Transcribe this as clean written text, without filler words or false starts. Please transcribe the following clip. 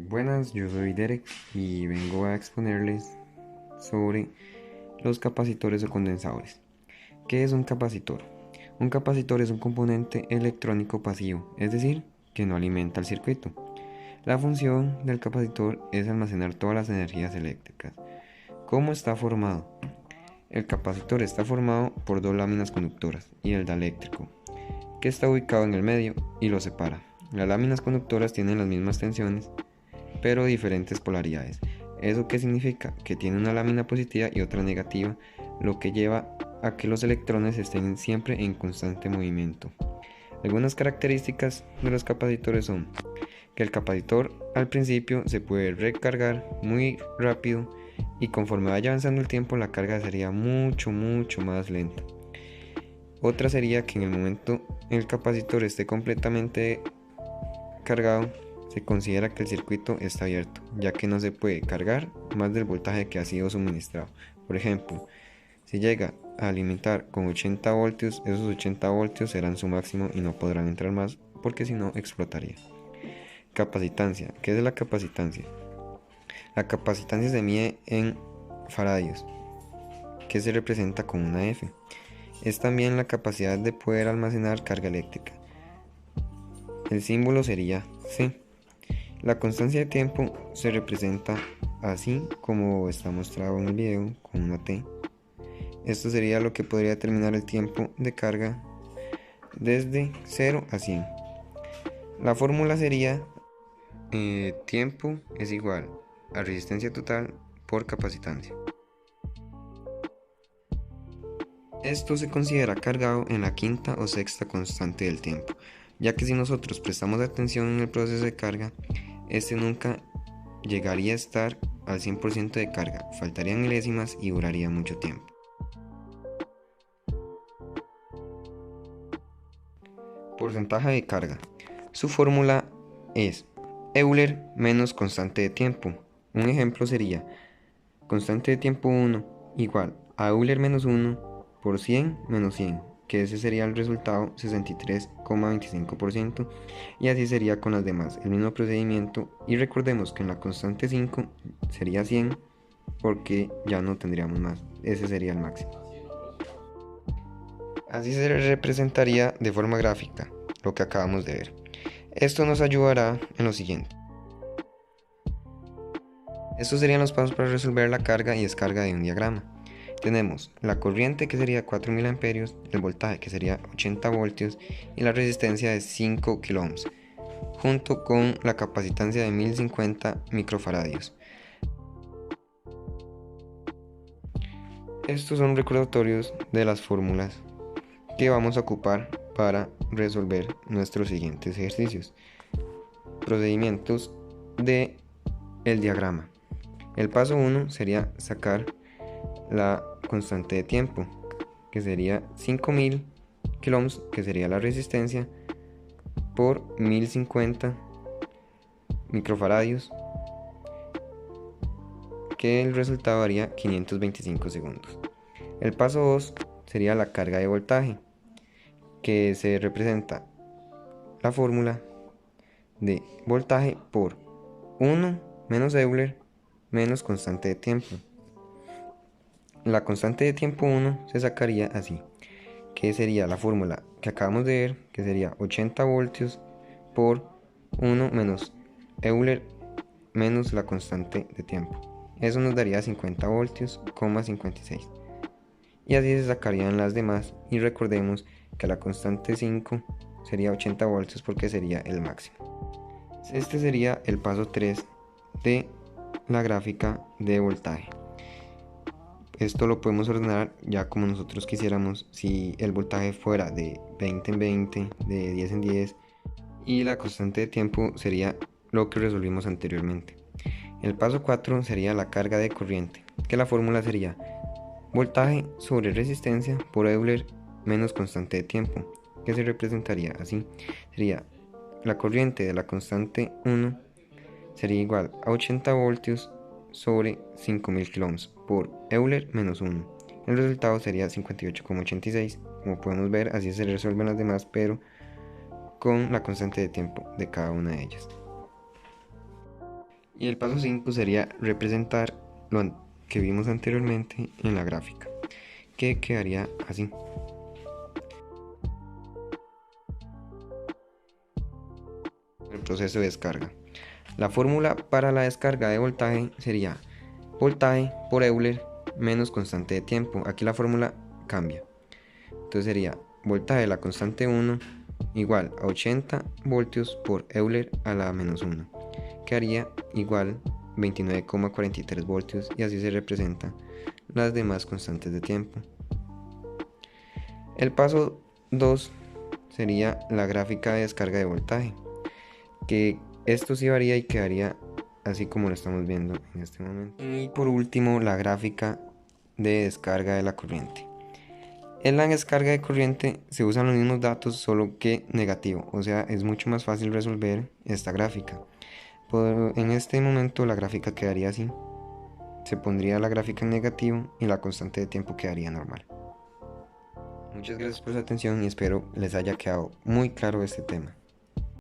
Buenas, yo soy Derek y vengo a exponerles sobre los capacitores o condensadores. ¿Qué es un capacitor? Un capacitor es un componente electrónico pasivo, es decir, que no alimenta el circuito. La función del capacitor es almacenar todas las energías eléctricas. ¿Cómo está formado? El capacitor está formado por dos láminas conductoras y el dieléctrico, que está ubicado en el medio y lo separa. Las láminas conductoras tienen las mismas tensiones pero diferentes polaridades. ¿Eso qué significa? Que tiene una lámina positiva y otra negativa, lo que lleva a que los electrones estén siempre en constante movimiento. Algunas características de los capacitores son que el capacitor al principio se puede recargar muy rápido y conforme vaya avanzando el tiempo la carga sería mucho más lenta. Otra sería que en el momento el capacitor esté completamente cargado, se considera que el circuito está abierto, ya que no se puede cargar más del voltaje que ha sido suministrado. Por ejemplo, si llega a alimentar con 80 voltios, esos 80 voltios serán su máximo y no podrán entrar más porque si no explotaría. Capacitancia. ¿Qué es la capacitancia? La capacitancia se mide en faradios, que se representa con una F. Es también la capacidad de poder almacenar carga eléctrica. El símbolo sería C. La constancia de tiempo se representa así como está mostrado en el video con una T. Esto sería lo que podría determinar el tiempo de carga desde 0 a 100. La fórmula sería tiempo es igual a resistencia total por capacitancia. Esto se considera cargado en la quinta o sexta constante del tiempo, ya que si nosotros prestamos atención en el proceso de carga, este nunca llegaría a estar al 100% de carga, faltarían milésimas y duraría mucho tiempo. Porcentaje de carga. Su fórmula es Euler menos constante de tiempo. Un ejemplo sería constante de tiempo 1 igual a Euler menos 1 por 100 menos 100, que ese sería el resultado 63,25%, y así sería con las demás, el mismo procedimiento, y recordemos que en la constante 5 sería 100 porque ya no tendríamos más, ese sería el máximo. Así se representaría de forma gráfica lo que acabamos de ver. Esto nos ayudará en lo siguiente. Estos serían los pasos para resolver la carga y descarga de un diagrama. Tenemos la corriente, que sería 4 mA, el voltaje, que sería 80 voltios, y la resistencia de 5 kΩ, junto con la capacitancia de 1050 microfaradios. Estos son recordatorios de las fórmulas que vamos a ocupar para resolver nuestros siguientes ejercicios. Procedimientos de el diagrama. El paso 1 sería sacar la constante de tiempo, que sería 5000 kΩ, que sería la resistencia, por 1050 microfaradios, que el resultado daría 525 segundos. El paso 2 sería la carga de voltaje, que se representa la fórmula de voltaje por 1 menos Euler menos constante de tiempo. La constante de tiempo 1 se sacaría así, que sería la fórmula que acabamos de ver, que sería 80 voltios por 1 menos Euler menos la constante de tiempo. Eso nos daría 50 voltios, 56. Y así se sacarían las demás, y recordemos que la constante 5 sería 80 voltios porque sería el máximo. Este sería el paso 3 de la gráfica de voltaje. Esto lo podemos ordenar ya como nosotros quisiéramos, si el voltaje fuera de 20 en 20, de 10 en 10, y la constante de tiempo sería lo que resolvimos anteriormente. El paso 4 sería la carga de corriente, que la fórmula sería voltaje sobre resistencia por Euler menos constante de tiempo, que se representaría así. Sería la corriente de la constante 1 sería igual a 80 voltios sobre 5000 kΩ por Euler menos 1. El resultado sería 58,86. Como podemos ver, así se resuelven las demás, pero con la constante de tiempo de cada una de ellas. Y el paso 5 sería representar lo que vimos anteriormente en la gráfica, que quedaría así. El proceso de descarga. La fórmula para la descarga de voltaje sería voltaje por Euler menos constante de tiempo. Aquí la fórmula cambia. Entonces sería voltaje de la constante 1 igual a 80 voltios por Euler a la menos 1, que haría igual 29,43 voltios, y así se representan las demás constantes de tiempo. El paso 2 sería la gráfica de descarga de voltaje, que esto sí varía y quedaría así como lo estamos viendo en este momento. Y por último, la gráfica de descarga de la corriente. En la descarga de corriente se usan los mismos datos, solo que negativo, o sea, es mucho más fácil resolver esta gráfica. En este momento la gráfica quedaría así. Se pondría la gráfica en negativo y la constante de tiempo quedaría normal. Muchas gracias por su atención y espero les haya quedado muy claro este tema.